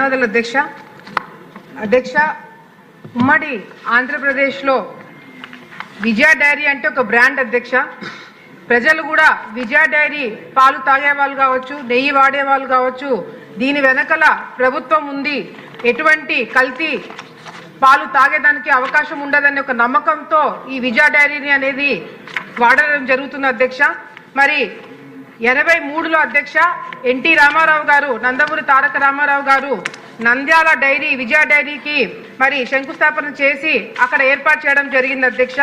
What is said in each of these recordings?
ధన్యవాదాలు అధ్యక్ష. అధ్యక్ష, ఉమ్మడి ఆంధ్రప్రదేశ్లో విజయ డైరీ అంటే ఒక బ్రాండ్ అధ్యక్ష. ప్రజలు కూడా విజయ డైరీ పాలు తాగేవాళ్ళు కావచ్చు, నెయ్యి వాడేవాళ్ళు కావచ్చు, దీని వెనకల ప్రభుత్వం ఉంది, ఎటువంటి కల్తీ పాలు తాగేదానికి అవకాశం ఉండదనే ఒక నమ్మకంతో ఈ విజయ డైరీని అనేది వాడడం జరుగుతుంది అధ్యక్ష. మరి 83లో అధ్యక్ష ఎన్టీ రామారావు గారు, నందమూరి తారక రామారావు గారు నంద్యాల డైరీ విజయ డైరీకి మరి శంకుస్థాపన చేసి అక్కడ ఏర్పాటు చేయడం జరిగింది అధ్యక్ష.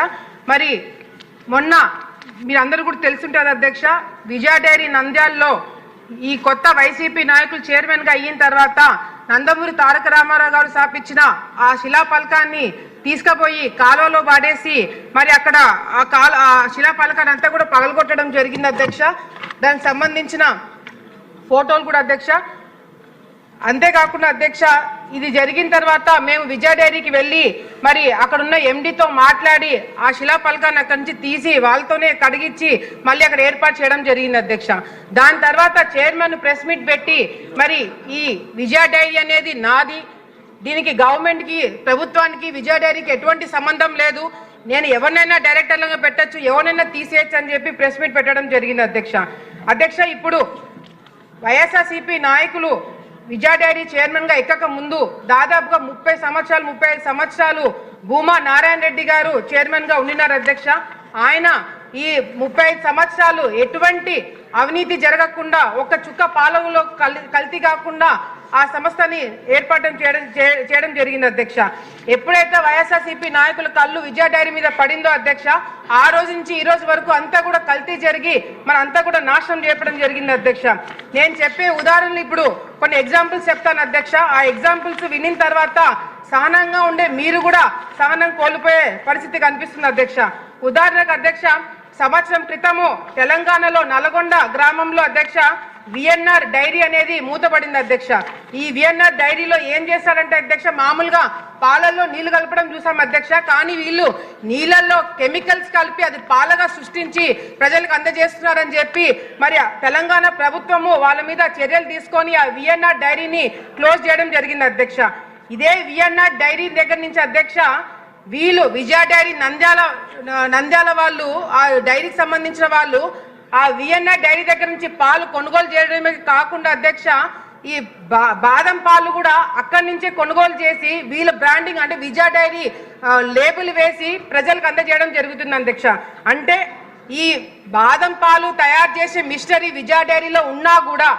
మరి మొన్న మీరందరూ కూడా తెలుసుంటారు అధ్యక్ష, విజయ డైరీ నంద్యాలలో ఈ కొత్త వైసీపీ నాయకులు చైర్మన్గా అయిన తర్వాత నందమూరి తారక రామారావు గారు స్థాపించిన ఆ శిలాఫలకాన్ని తీసుకుపోయి కాలువలో పాడేసి మరి అక్కడ ఆ శిలాఫలకాన్ని అంతా కూడా పగలగొట్టడం జరిగింది అధ్యక్ష. దానికి సంబంధించిన ఫోటోలు కూడా అధ్యక్ష. అంతేకాకుండా అధ్యక్ష, ఇది జరిగిన తర్వాత మేము విజయ డైరీకి వెళ్ళి మరి అక్కడున్న ఎండితో మాట్లాడి ఆ శిలాఫలకాన్ని అక్కడి నుంచి తీసి వాళ్ళతోనే కడిగించి మళ్ళీ అక్కడ ఏర్పాటు చేయడం జరిగింది అధ్యక్ష. దాని తర్వాత చైర్మన్ ప్రెస్ మీట్ పెట్టి మరి ఈ విజయ డైరీ అనేది నాది, దీనికి గవర్నమెంట్కి ప్రభుత్వానికి విజయ డైరీకి ఎటువంటి సంబంధం లేదు, నేను ఎవరినైనా డైరెక్టర్లుగా పెట్టచ్చు, ఎవరినైనా తీసేయచ్చు అని చెప్పి ప్రెస్ మీట్ పెట్టడం జరిగింది అధ్యక్ష. అధ్యక్ష, ఇప్పుడు వైఎస్ఆర్సీపీ నాయకులు విజయ డైరీ చైర్మన్గా ఎక్కక ముందు దాదాపుగా 35 సంవత్సరాలు భూమా నారాయణ రెడ్డి గారు చైర్మన్గా ఉండినారు అధ్యక్ష. ఆయన ఈ 35 సంవత్సరాలు ఎటువంటి అవినీతి జరగకుండా, ఒక్క చుక్క పాలనలో కల్తీ కాకుండా ఆ సంస్థని ఏర్పాటు చేయడం జరిగింది అధ్యక్ష. ఎప్పుడైతే వైఎస్ఆర్సీపీ నాయకుల కళ్ళు విజయ డైరీ మీద పడిందో అధ్యక్ష, ఆ రోజు నుంచి ఈ రోజు వరకు అంతా కూడా కల్తీ జరిగి మన అంతా కూడా నాశనం చేయడం జరిగింది అధ్యక్ష. నేను చెప్పే ఉదాహరణలు ఇప్పుడు కొన్ని ఎగ్జాంపుల్స్ చెప్తాను అధ్యక్ష. ఆ ఎగ్జాంపుల్స్ వినిన తర్వాత సహనంగా ఉండే మీరు కూడా సహనం కోల్పోయే పరిస్థితి కనిపిస్తుంది అధ్యక్ష. ఉదాహరణకు అధ్యక్ష, సంవత్సరం క్రితము తెలంగాణలో నల్గొండ గ్రామంలో అధ్యక్ష విఎన్ఆర్ డైరీ అనేది మూతపడింది అధ్యక్ష. ఈ విఎన్ఆర్ డైరీలో ఏం చేస్తారంటే అధ్యక్ష, మామూలుగా పాలల్లో నీళ్లు కలపడం చూసాం అధ్యక్ష, కానీ వీళ్ళు నీళ్ళల్లో కెమికల్స్ కలిపి అది పాలగా సృష్టించి ప్రజలకు అందజేస్తున్నారని చెప్పి మరి తెలంగాణ ప్రభుత్వము వాళ్ళ మీద చర్యలు తీసుకొని ఆ విఎన్ఆర్ డైరీని క్లోజ్ చేయడం జరిగింది అధ్యక్ష. ఇదే విఎన్ఆర్ డైరీ దగ్గర నుంచి అధ్యక్ష వీళ్ళు విజయ డైరీ నంద్యాల వాళ్ళు, ఆ డైరీకి సంబంధించిన వాళ్ళు ఆ విఎన్ఆర్ డైరీ దగ్గర నుంచి పాలు కొనుగోలు చేయడమే కాకుండా అధ్యక్ష ఈ బాదం పాలు కూడా అక్కడి నుంచే కొనుగోలు చేసి వీళ్ళ బ్రాండింగ్ అంటే విజయ డైరీ లేబుల్ వేసి ప్రజలకు అందజేయడం జరుగుతుంది అధ్యక్ష. అంటే ఈ బాదం పాలు తయారు చేసే మిషనరీ విజయ డైరీలో ఉన్నా కూడా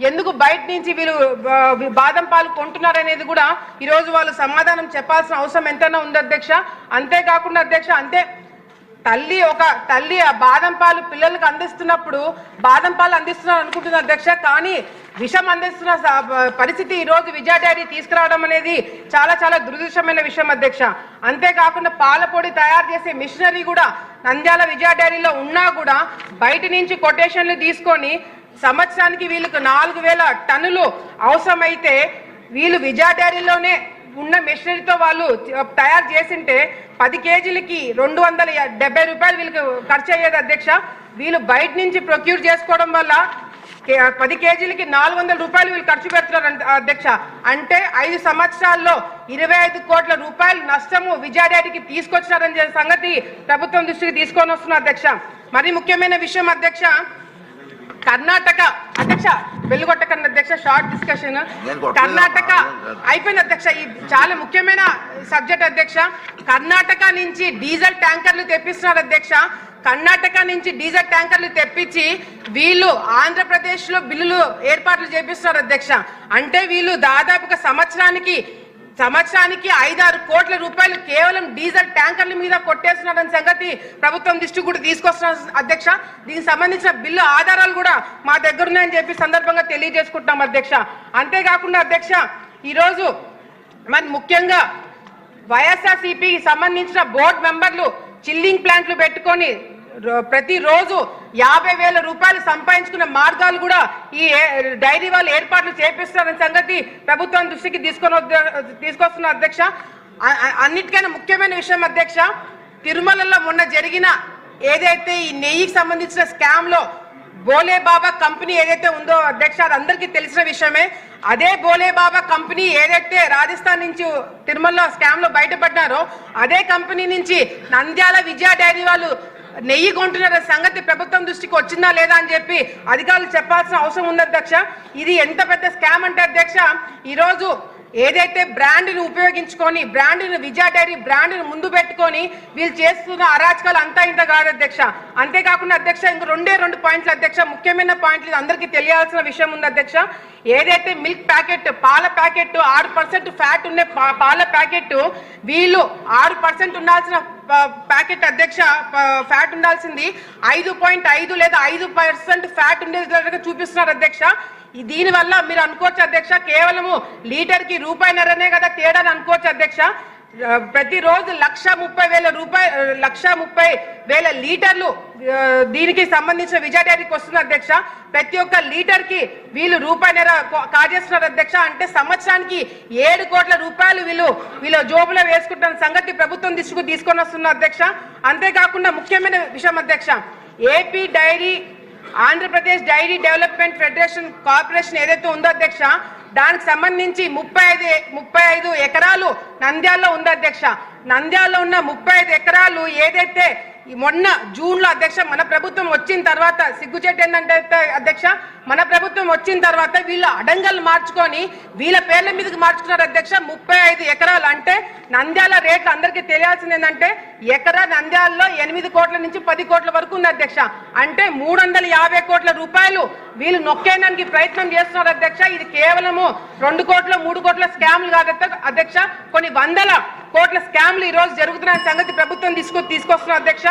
ఎందుకు బయట నుంచి వీళ్ళు బాదం పాలు కొంటున్నారనేది కూడా ఈరోజు వాళ్ళు సమాధానం చెప్పాల్సిన అవసరం ఎంతైనా ఉంది అధ్యక్ష. అంతేకాకుండా అధ్యక్ష, తల్లి ఆ బాదం పాలు పిల్లలకు అందిస్తున్నప్పుడు బాదం పాలు అందిస్తున్నారు అనుకుంటుంది అధ్యక్ష, కానీ విషం అందిస్తున్న పరిస్థితి ఈరోజు విజయ డైరీ తీసుకురావడం అనేది చాలా చాలా దురదృష్టమైన విషయం అధ్యక్ష. అంతేకాకుండా పాల పొడి తయారు చేసే మిషనరీ కూడా నంద్యాల విజయ డైరీలో ఉన్నా కూడా బయట నుంచి కొటేషన్లు తీసుకొని సంవత్సరానికి వీళ్ళకు 4000 టన్నులు అవసరమైతే వీళ్ళు విజయ డైరీలోనే ఉన్న మెషినరీతో వాళ్ళు తయారు చేసింటే 10 కేజీలకి 270 రూపాయలు వీళ్ళకి ఖర్చు అయ్యేది అధ్యక్ష. వీళ్ళు బయట నుంచి ప్రొక్యూర్ చేసుకోవడం వల్ల 10 కేజీలకి 400 రూపాయలు వీళ్ళు ఖర్చు పెడుతున్నారు అధ్యక్ష. అంటే 5 సంవత్సరాల్లో 25 కోట్ల రూపాయలు నష్టము విజయ డైరీకి తీసుకొచ్చినారని సంగతి ప్రభుత్వం దృష్టికి తీసుకొని వస్తున్నారు అధ్యక్ష. మరి ముఖ్యమైన విషయం అధ్యక్ష, కర్ణాటక అధ్యక్ష వెలుగొట్టకన్న అధ్యక్ష షార్ట్ డిస్కషన్ కర్ణాటక అయిపోయింది అధ్యక్ష. ఈ చాలా ముఖ్యమైన సబ్జెక్ట్ అధ్యక్ష. కర్ణాటక నుంచి డీజిల్ ట్యాంకర్లు తెప్పిస్తున్నారు అధ్యక్ష. కర్ణాటక నుంచి డీజిల్ ట్యాంకర్లు తెప్పించి వీళ్ళు ఆంధ్రప్రదేశ్లో బిల్లులు ఏర్పాట్లు చేపిస్తున్నారు అధ్యక్ష. అంటే వీళ్ళు దాదాపుగా సంవత్సరానికి 5-6 కోట్ల రూపాయలు కేవలం డీజిల్ ట్యాంకర్ల మీద కొట్టేస్తున్నారని సంగతి ప్రభుత్వం దృష్టి కూడా తీసుకొస్తున్నారు అధ్యక్ష. దీనికి సంబంధించిన బిల్లు ఆధారాలు కూడా మా దగ్గర ఉన్నాయని చెప్పి సందర్భంగా తెలియజేసుకుంటున్నాం అధ్యక్ష. అంతేకాకుండా అధ్యక్ష, ఈరోజు మరి ముఖ్యంగా వైఎస్ఆర్సీపీకి సంబంధించిన బోర్డు మెంబర్లు చిల్లింగ్ ప్లాంట్లు పెట్టుకొని ప్రతిరోజు 50,000 రూపాయలు సంపాదించుకున్న మార్గాలు కూడా ఈ డైరీ వాళ్ళు ఏర్పాట్లు చేపిస్తారనే సంగతి ప్రభుత్వం దృష్టికి తీసుకొస్తున్న అధ్యక్ష. అన్నిటికైనా ముఖ్యమైన విషయం అధ్యక్ష, తిరుమలలో మొన్న జరిగిన ఏదైతే ఈ నెయ్యికి సంబంధించిన స్కామ్ లో బోలే బాబా కంపెనీ ఏదైతే ఉందో అధ్యక్ష, అది అందరికీ తెలిసిన విషయమే. అదే బోలే బాబా కంపెనీ ఏదైతే రాజస్థాన్ నుంచి తిరుమలలో స్కామ్ లో బయటపడ్డారో అదే కంపెనీ నుంచి నంద్యాల విజయ డైరీ వాళ్ళు నెయ్యి కొంటున్న సంగతి ప్రభుత్వం దృష్టికి వచ్చిందా లేదా అని చెప్పి అధికారులు చెప్పాల్సిన అవసరం ఉంది అధ్యక్ష. ఇది ఎంత పెద్ద స్కామ్ అంటే అధ్యక్ష, ఈరోజు ఏదైతే బ్రాండ్ని ఉపయోగించుకొని బ్రాండ్ని విజయ డైరీ బ్రాండ్ని ముందు పెట్టుకొని వీళ్ళు చేస్తున్న అరాచకాలు అంతా ఇంత కాదు అధ్యక్ష. అంతేకాకుండా అధ్యక్ష ఇంక రెండు పాయింట్లు అధ్యక్ష, ముఖ్యమైన పాయింట్లు అందరికీ తెలియాల్సిన విషయం ఉంది అధ్యక్ష. ఏదైతే మిల్క్ ప్యాకెట్ పాల ప్యాకెట్ 6% ఫ్యాట్ ఉండే పాల ప్యాకెట్ వీళ్ళు 6% ఉండాల్సిన ప్యాకెట్ అధ్యక్ష ఫ్యాట్ ఉండాల్సింది 5.5 లేదా 5% ఫ్యాట్ ఉండేది చూపిస్తున్నారు అధ్యక్ష. దీని వల్ల మీరు అనుకోవచ్చు అధ్యక్ష, కేవలము లీటర్కి ₹1.5 కదా తేడా అనుకోవచ్చు అధ్యక్ష. ప్రతిరోజు 1,30,000 లీటర్లు దీనికి సంబంధించిన విజయ డైరీకి వస్తుంది అధ్యక్ష. ప్రతి ఒక్క లీటర్ కి వీళ్ళు ₹1.5 కాజేస్తున్నారు అధ్యక్ష. అంటే సంవత్సరానికి 7 కోట్ల రూపాయలు వీళ్ళు జోబులో వేసుకుంటున్న సంగతి ప్రభుత్వం తీసుకొని వస్తున్నారు అధ్యక్ష. అంతేకాకుండా ముఖ్యమైన విషయం అధ్యక్ష, AP dairy Andhra Pradesh dairy development federation corporation ఏదైతే ఉందో అధ్యక్ష, దానికి సంబంధించి 35 ఎకరాలు నంద్యాలలో ఉంది అధ్యక్ష. నంద్యాలలో ఉన్న 35 ఎకరాలు ఏదైతే మొన్న జూన్ లో అధ్యక్ష మన ప్రభుత్వం వచ్చిన తర్వాత సిగ్గుచేటు ఏంటంటే అధ్యక్ష, మన ప్రభుత్వం వచ్చిన తర్వాత వీళ్ళు అడంగలు మార్చుకొని వీళ్ళ పేర్ల మీదకి మార్చుకున్నారు అధ్యక్ష. 35 ఎకరాలు అంటే నంద్యాల రేట్లు అందరికీ తెలియాల్సింది ఏంటంటే ఎకరా నంద్యాలలో 8 కోట్ల నుంచి 10 కోట్ల వరకు ఉంది అధ్యక్ష. అంటే 350 కోట్ల రూపాయలు వీళ్ళు నొక్కేయడానికి ప్రయత్నం చేస్తున్నారు అధ్యక్ష. ఇది కేవలము 2 కోట్ల 3 కోట్ల స్కామ్లు కాదు అధ్యక్ష, కొన్ని వందల కోట్ల స్కామ్లు ఈ రోజు జరుగుతున్న సంగతి ప్రభుత్వం తీసుకొస్తున్నారు అధ్యక్ష.